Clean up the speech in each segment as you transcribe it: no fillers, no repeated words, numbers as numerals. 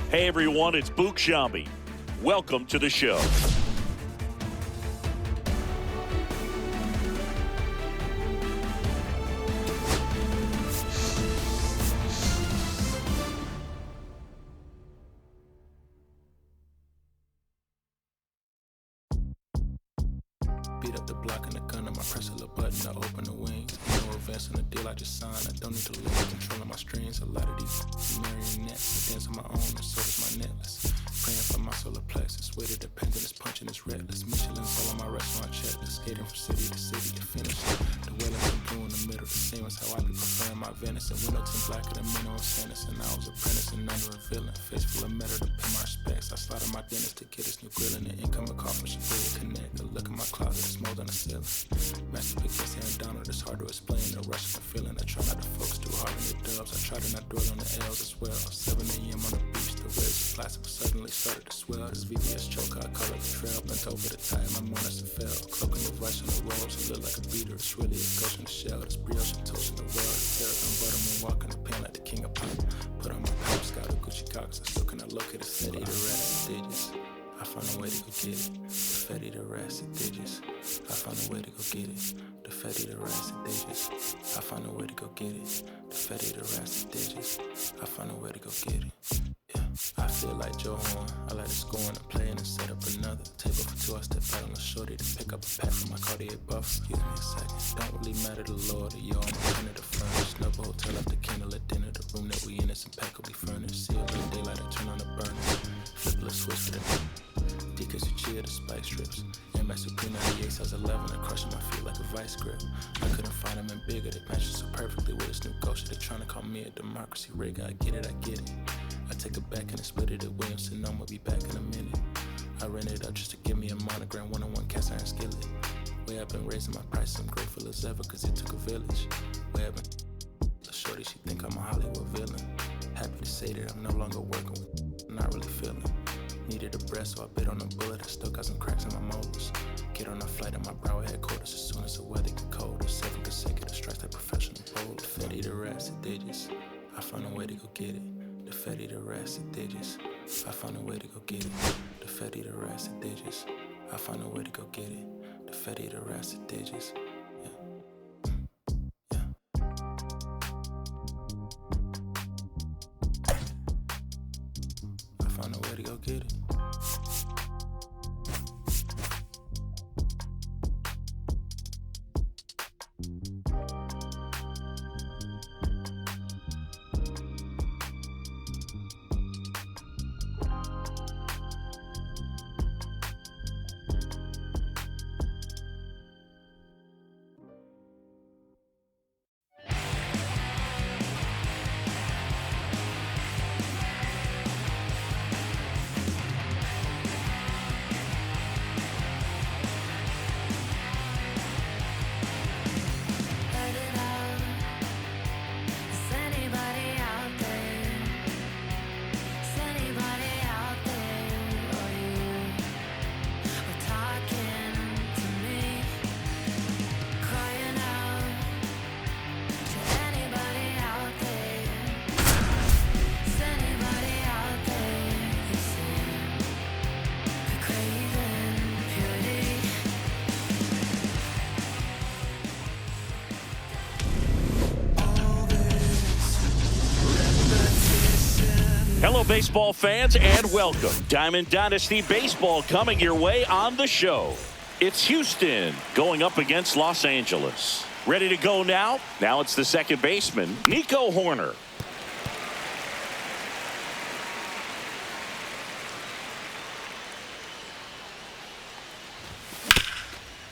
Hey everyone, it's Book Shambi. Welcome to the show. Beat up the block and the gun, I'ma press a little button to open the wings. No advance on the deal I just signed. I don't need to lose control of my strings. A lot of these marionettes, I dance on my own, and so does my necklace. Praying for my solar plexus, weighted dependent, it's punching, it's reckless. Michelin's all on my restaurant checklist, skating from city to city to finish. The Wellington blue in the middle, the same as how I be preferring my venison. Windleton blacker than minnow sentence, and I was apprenticing under a villain. Face full of metal to pay my respects. I slotted my dentist to get his new grilling. The incoming call from Shabuya Connect. The look in my closet, it's mold on the ceiling. Master pick this hand Donald, it's hard to explain. The rush of the feeling, I try not to focus too hard on the dubs. I try to not dwell on the L's as well. 7 a.m. on the beach, the waves of plastic suddenly started to swell. This VVS choker, I call it the trail. Bent over the tie, my monitor fell. Cloaking the vice on the rolls, it look like a beater. It's really a ghost in the shell. This brioche and toast in the well. It's terrapin butter, moon walking the pen like the king of pop. Put on my pop, scout a Gucci Cox. I still cannot locate a city, the rest digits. I found a way to go get it. The Fetty, the rest of digits. I found a way to go get it. The Fetty, the rest of digits. I found a way to go get it. The Fetty, the rest of digits. I found a way to go get it. Yeah, I feel like Joe Horn. I like to score and play and set up another. Table for two, I step out on the shorty to pick up a pack from my Cartier buff. Excuse me a second. Don't really matter the Lord or yo, I'm a friend of the furnace. Snubble hotel up the candle at dinner. The room that we in is impeccably furnished. See a little daylight, I turn on the burner. Flip a switch for the Deacons who cheer the spice strips. MS Supreme 98 size 11. I crushing my feet like a vice grip. I couldn't find them in bigger. They match so perfectly with this new culture. They're trying to call me a democracy rigger. I get it, I get it. I take it back and I split it at Williamson. I'm gonna be back in a minute. I ran it up just to give me a monogram. 1-on-1 cast iron skillet. Way I've been raising my prices. I'm grateful as ever cause it took a village. Way I've been the shorty, she think I'm a Hollywood villain. Happy to say that I'm no longer working with. I'm not really feeling. Needed a breath, so I bit on a bullet. I still got some cracks in my molars. Get on a flight at my Broward headquarters as soon as the weather get colder. 7 consecutive strikes like professional bowler. The Fetty, the rest of digits. I found a way to go get it. The Fetty, the rest of digits. I found a way to go get it. The Fetty, the rest of digits. I found a way to go get it. The Fetty, the rest of digits. I found a way to go get it. Hello, baseball fans, and welcome. Diamond Dynasty Baseball coming your way on the show. It's Houston going up against Los Angeles. Ready to go now? Now it's the second baseman, Nico Hoerner.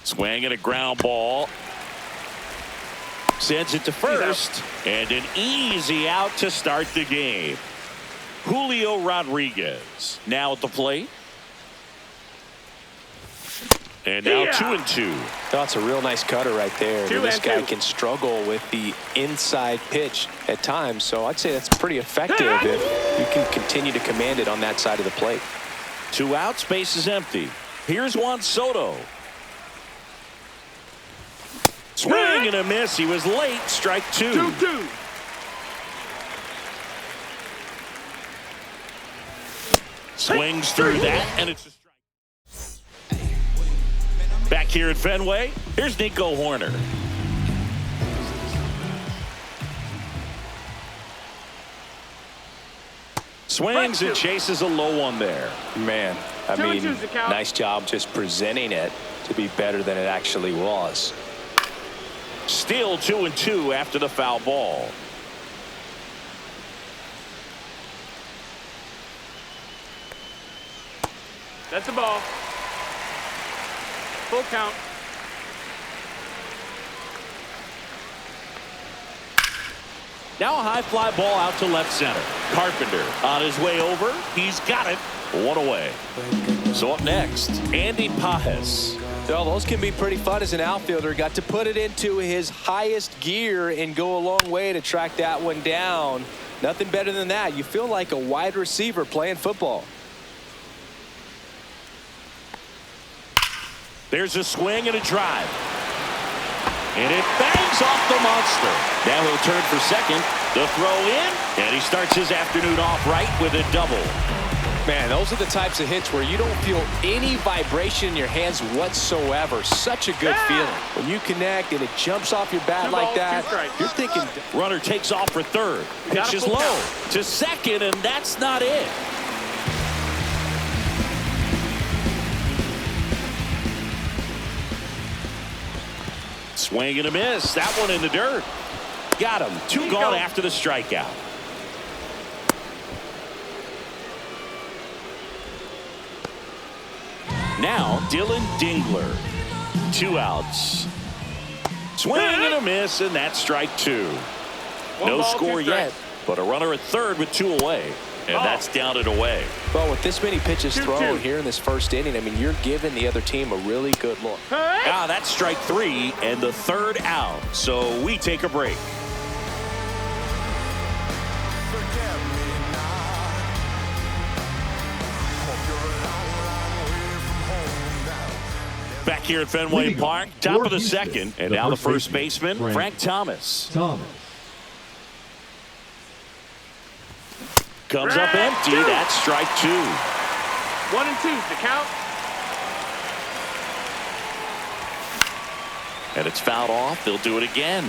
Swing and a ground ball. Sends it to first, and an easy out to start the game. Julio Rodriguez now at the plate. And now 2-2. That's a real nice cutter right there. This guy can struggle with the inside pitch at times, so I'd say that's pretty effective if you can continue to command it on that side of the plate. 2 outs, base is empty. Here's Juan Soto. Swing and a miss. He was late. Strike 2. Swings through that, and it's a strike. Back here at Fenway, here's Nico Horner. Swings and chases a low one there. Man, I mean, nice job just presenting it to be better than it actually was. Still 2-2 after the foul ball. That's the ball. Full count. Now a high fly ball out to left center. Carpenter on his way over. He's got it. One away. So up next, Andy Pajes. Well, those can be pretty fun as an outfielder. Got to put it into his highest gear and go a long way to track that one down. Nothing better than that. You feel like a wide receiver playing football. There's a swing and a drive. And it bangs off the monster. Now he'll turn for second. The throw in. And he starts his afternoon off right with a double. Man, those are the types of hits where you don't feel any vibration in your hands whatsoever. Such a good feeling. When you connect and it jumps off your bat like that, you're thinking. Runner takes off for third. Pitch is low to second, and that's not it. Swing and a miss. That one in the dirt. Got him. Two gone after the strikeout. Now Dylan Dingler. 2 outs. Swing and a miss, and that's strike 2. No score yet, but a runner at third with 2 away. And that's down and away. Well, with this many pitches thrown here in this first inning, I mean, you're giving the other team a really good look. Now that's strike 3 and the third out. So we take a break. Back here at Fenway Park, top of the second, and now the first baseman, Frank Thomas. Comes up empty. That's strike 2. 1 and 2 the count. And it's fouled off. They'll do it again.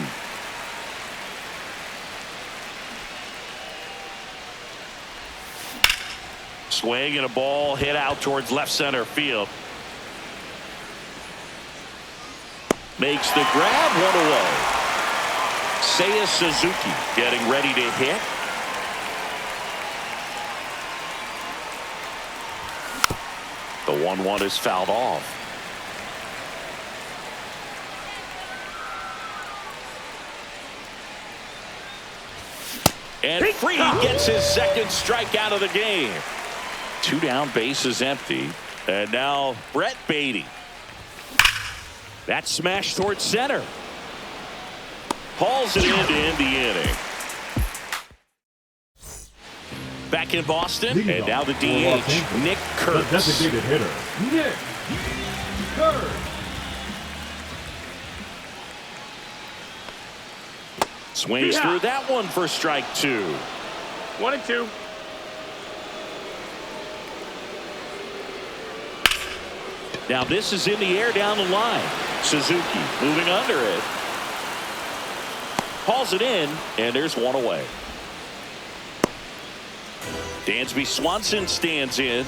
Swing and a ball hit out towards left center field. Makes the grab, 1 away. Seiya Suzuki getting ready to hit. The 1-1 is fouled off. And Freed gets his second strikeout of the game. 2 down, bases empty. And now Brett Beatty. That smash towards center. Hauls it in to end the inning. Back in Boston, and now the DH, Nick Kurtz. The designated hitter, Nick Kurtz. Swings through that one for strike 2. 1 and 2. Now this is in the air down the line. Suzuki moving under it. Hauls it in, and there's 1 away. Dansby Swanson stands in.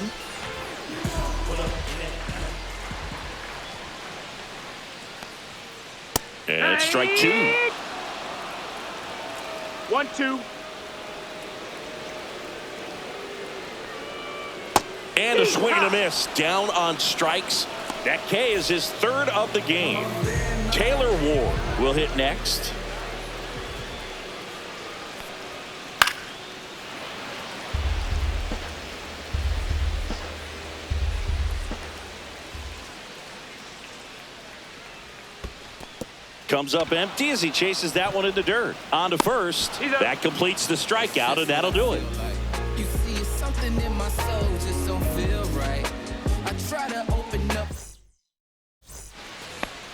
And it's strike 2. 1-2. And a swing and a miss. Down on strikes. That K is his third of the game. Taylor Ward will hit next. Comes up empty as he chases that one in the dirt. On to first. That completes the strikeout, and that'll do it. You see something in my soul just don't feel right. I try to open up.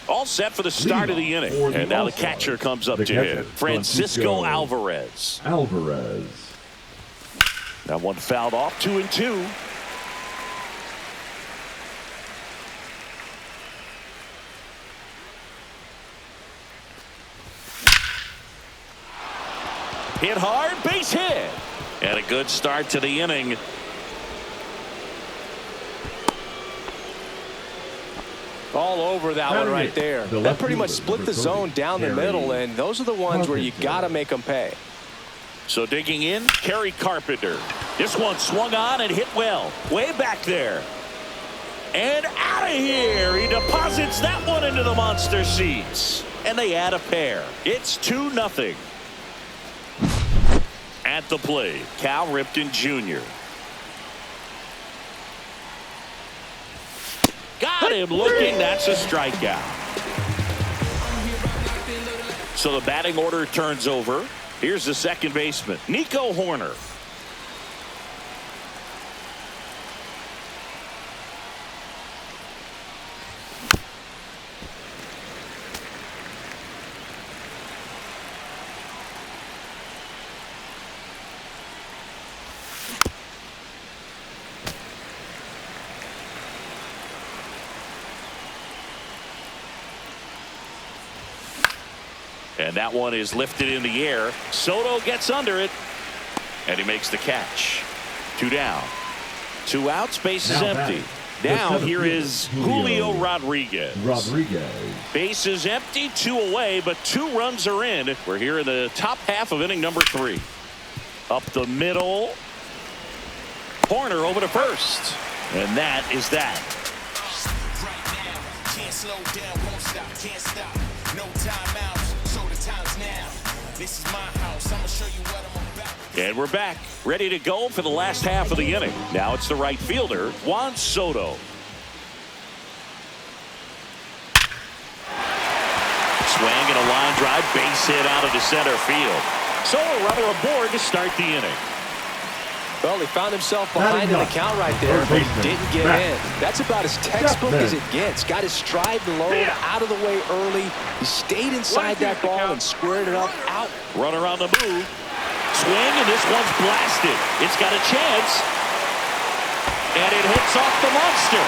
All set for the start of the inning. And now the catcher comes up to hit. Francisco Alvarez. Alvarez. That one fouled off. 2-2. hit hard, base hit. And a good start to the inning. All over that one right there. That pretty much split the zone down the middle, and those are the ones where you got to make them pay. So digging in, Kerry Carpenter. This one swung on and hit well. Way back there. And out of here. He deposits that one into the monster seats. And they add a pair. It's 2-0. At the plate, Cal Ripken Jr. Got him looking. That's a strikeout. So the batting order turns over. Here's the second baseman, Nico Horner. And that one is lifted in the air. Soto gets under it. And he makes the catch. 2 down. 2 outs. Base is empty. Now here is Julio Rodriguez. Base is empty. 2 away, but 2 runs are in. We're here in the top half of inning number 3. Up the middle. Horner over to first. And that is that. Right now, can't slow down, won't stop, can't stop. No timeouts. This is my house. I'm gonna show you what I'm about. And we're back, ready to go for the last half of the inning. Now it's the right fielder, Juan Soto. Swing and a line drive, base hit out of the center field. Soto runner aboard to start the inning. Well, he found himself behind in the count right there, but he didn't get in. That's about as textbook as it gets. Got his stride low, out of the way early. He stayed inside that ball and squared it up out. Runner on the move. Swing, and this one's blasted. It's got a chance. And it hits off the monster.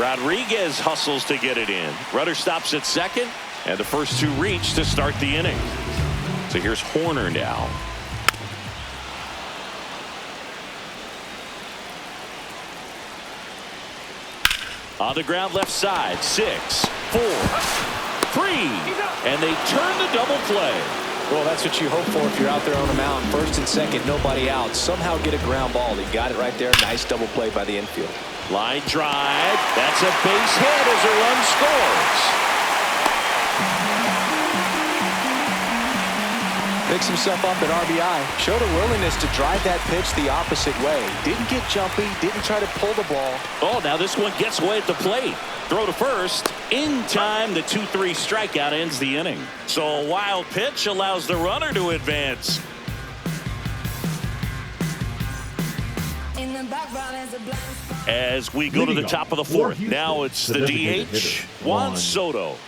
Rodriguez hustles to get it in. Runner stops at second. And the first 2 reach to start the inning. So here's Horner now. On the ground left side. 6, 4, 3. And they turn the double play. Well, that's what you hope for if you're out there on the mound. First and second, nobody out. Somehow get a ground ball. He got it right there. Nice double play by the infield. Line drive. That's a base hit as a run scores. Picks himself up at RBI. Showed a willingness to drive that pitch the opposite way. Didn't get jumpy. Didn't try to pull the ball. Oh, now this one gets away at the plate. Throw to first. In time, the 2-3 strikeout ends the inning. So a wild pitch allows the runner to advance. As we go to the top of the 4th. Now it's the DH, Juan Soto.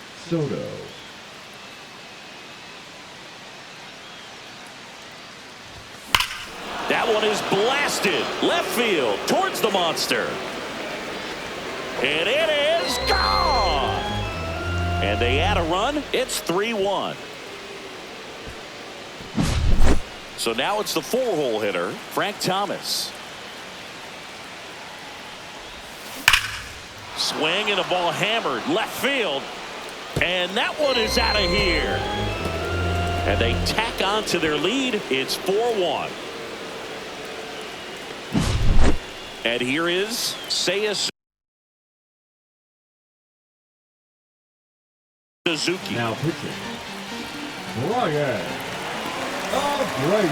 That one is blasted left field towards the monster. And it is gone. And they add a run. It's 3-1. So now it's the 4-hole hitter, Frank Thomas. Swing and a ball hammered left field. And that one is out of here. And they tack on to their lead. It's 4-1. And here is Seiya Suzuki. Now pitching.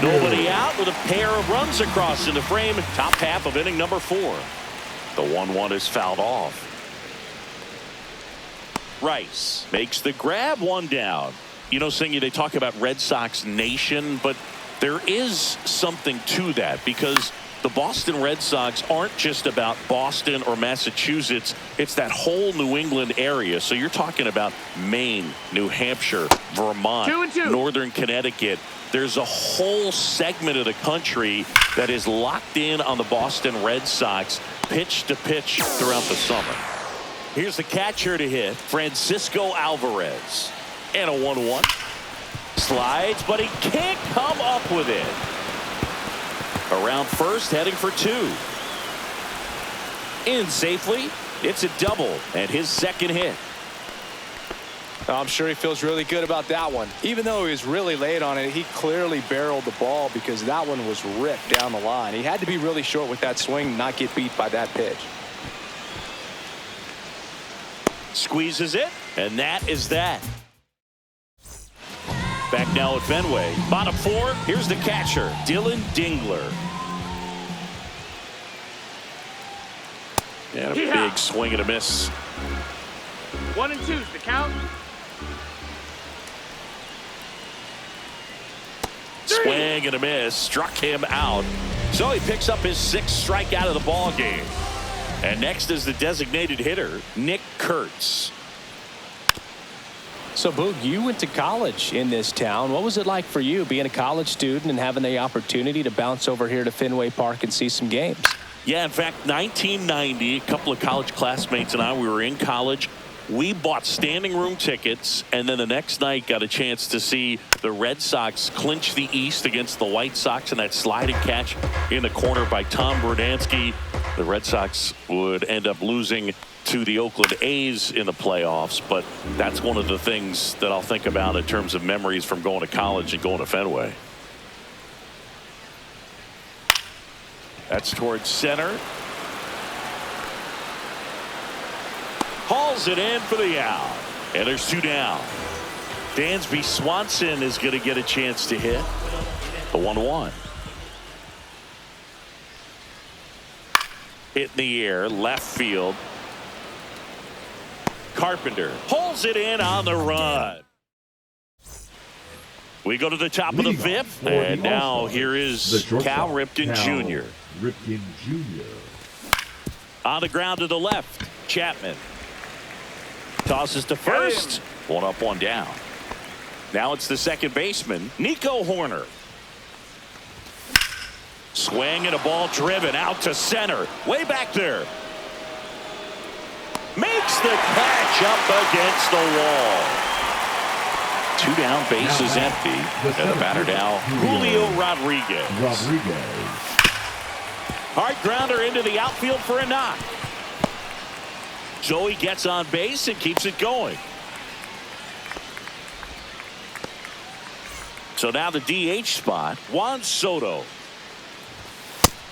Nobody out with a pair of runs across in the frame. Top half of inning number 4. The 1-1 is fouled off. Rice makes the grab, 1 down. You know, Singy, they talk about Red Sox Nation, but there is something to that because the Boston Red Sox aren't just about Boston or Massachusetts. It's that whole New England area. So you're talking about Maine, New Hampshire, Vermont, 2-2. Northern Connecticut. There's a whole segment of the country that is locked in on the Boston Red Sox pitch to pitch throughout the summer. Here's the catcher to hit, Francisco Alvarez. And a 1-1. Slides, but he can't come up with it. Around first, heading for 2. In safely. It's a double and his second hit. I'm sure he feels really good about that one. Even though he was really late on it, he clearly barreled the ball because that one was ripped down the line. He had to be really short with that swing, not get beat by that pitch. Squeezes it, and that is that. Back now at Fenway. Bottom 4, here's the catcher, Dylan Dingler. And a big swing and a miss. 1 and 2's the count. 3. Swing and a miss, struck him out. So he picks up his 6th strikeout of the ball game. And next is the designated hitter, Nick Kurtz. So, Boog, you went to college in this town. What was it like for you being a college student and having the opportunity to bounce over here to Fenway Park and see some games? Yeah, in fact, 1990, a couple of college classmates and I, we were in college. We bought standing room tickets, and then the next night got a chance to see the Red Sox clinch the East against the White Sox, and that sliding catch in the corner by Tom Brunansky. The Red Sox would end up losing to the Oakland A's in the playoffs, but that's one of the things that I'll think about in terms of memories from going to college and going to Fenway. That's towards center. Hauls it in for the out. And there's 2 down. Dansby Swanson is going to get a chance to hit. The 1-1. Hit in the air, left field. Carpenter pulls it in on the run. We go to the top of the 5th, and now here is Cal Ripken Jr. Ripken Jr. On the ground to the left, Chapman. Tosses to first. 1 up, 1 down. Now it's the second baseman, Nico Horner. Swing and a ball driven out to center. Way back there. Makes the catch up against the wall. 2 down, bases empty. And the batter now, Julio Rodriguez. Hard grounder into the outfield for a knock. Joey gets on base and keeps it going. So now the DH spot, Juan Soto.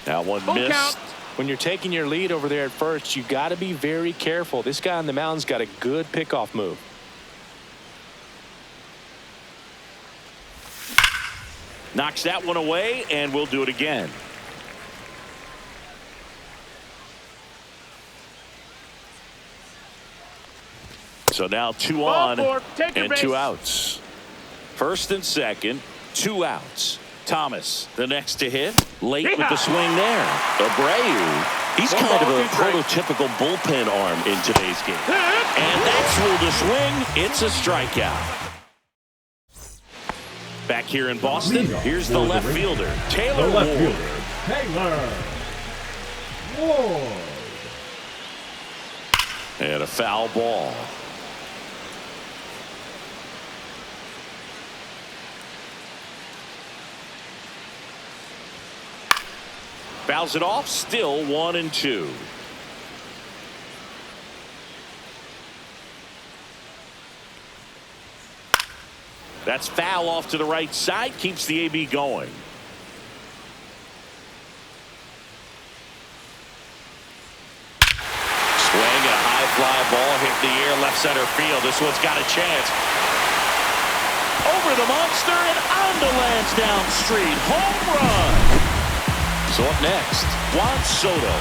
Now one missed. Count. When you're taking your lead over there at first, you got to be very careful. This guy on the mound's got a good pickoff move. Knocks that one away, and we'll do it again. So now 2 on and 2 outs. First and second, 2 outs. Thomas, the next to hit, late with the swing there. Abreu, he's kind of a prototypical bullpen arm in today's game. And that's ruled a swing. It's a strikeout. Back here in Boston, here's the left fielder, Taylor Ward. And a foul ball. Fouls it off, still 1 and 2. That's foul off to the right side, keeps the AB going. Swing, a high fly ball hit the air, left center field. This one's got a chance. Over the monster and on the Lansdowne Street. Home run. So up next, Juan Soto.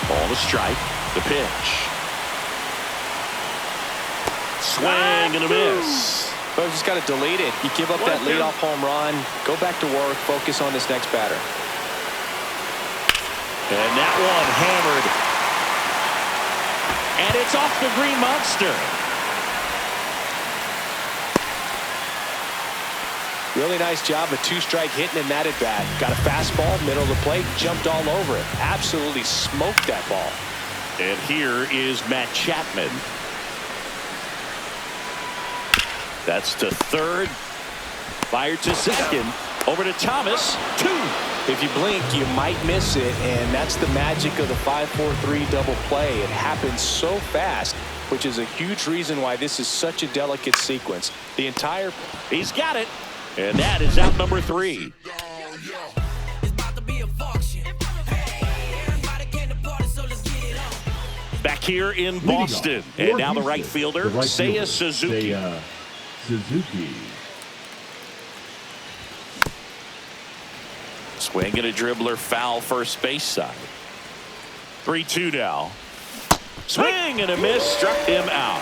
Ball to strike, the pitch. Swing and a miss. But just got to delete it. You give up that leadoff home run, go back to work, focus on this next batter. And that one hammered. And it's off the green monster. Really nice job, a 2-strike hitting in that at bat. Got a fastball, middle of the plate, jumped all over it. Absolutely smoked that ball. And here is Matt Chapman. That's to third. Fired to second. Over to Thomas. 2. If you blink, you might miss it, and that's the magic of the 5-4-3 double play. It happens so fast, which is a huge reason why this is such a delicate sequence. The entire... He's got it. And that is out number 3. Back here in Boston. And now the right fielder, Seiya Suzuki. Swing and a dribbler, foul first base side. 3-2 now. Swing and a miss, struck him out.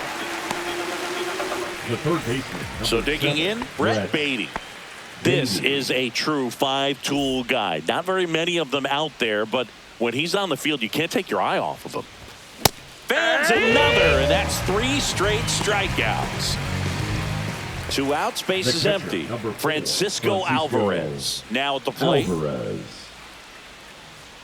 The third baseman. So digging in, Brett Beatty. This is a true 5-tool guy. Not very many of them out there, but when he's on the field, you can't take your eye off of him. Fans another, and that's 3 straight strikeouts. 2 outs, base is empty. Francisco Alvarez now at the plate.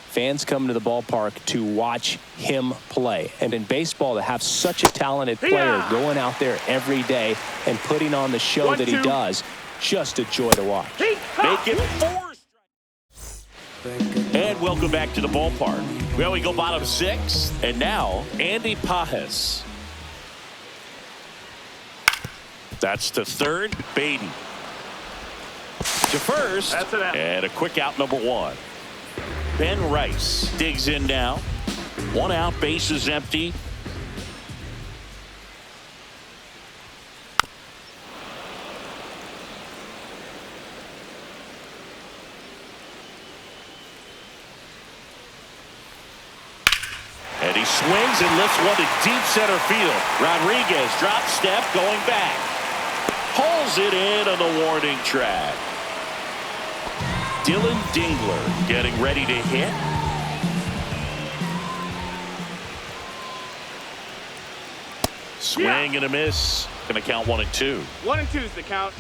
Fans come to the ballpark to watch him play. And in baseball, to have such a talented player going out there every day and putting on the show that he does, just a joy to watch. Make it 4. And welcome back to the ballpark. Well, we go bottom 6, and now Andy Pajes. That's to third, Beatty. To first, and a quick out number 1. Ben Rice digs in now. 1 out, base is empty. And he swings and lifts one to deep center field. Rodriguez drop step going back. Pulls it in on the warning track. Dylan Dingler getting ready to hit. Swing and a miss. Gonna count 1 and 2. 1 and 2 is the count.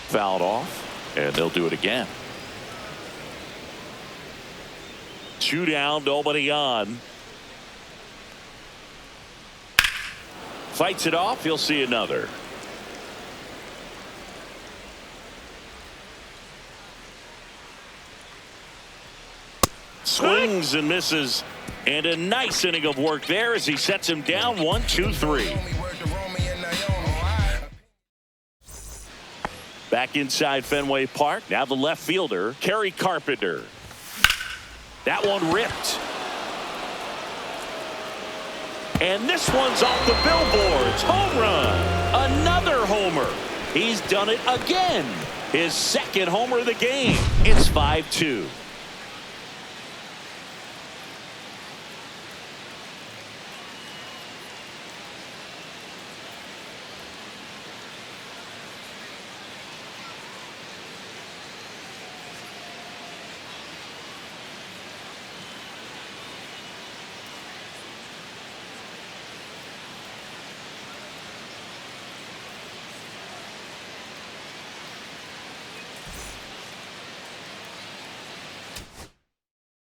Fouled off, and they'll do it again. 2 down, nobody on. Fights it off, he'll see another. Swings and misses, and a nice inning of work there as he sets him down 1-2-3. Back inside Fenway Park, now the left fielder, Kerry Carpenter. That one ripped. And this one's off the billboards. Home run. Another homer. He's done it again. His second homer of the game. It's 5-2.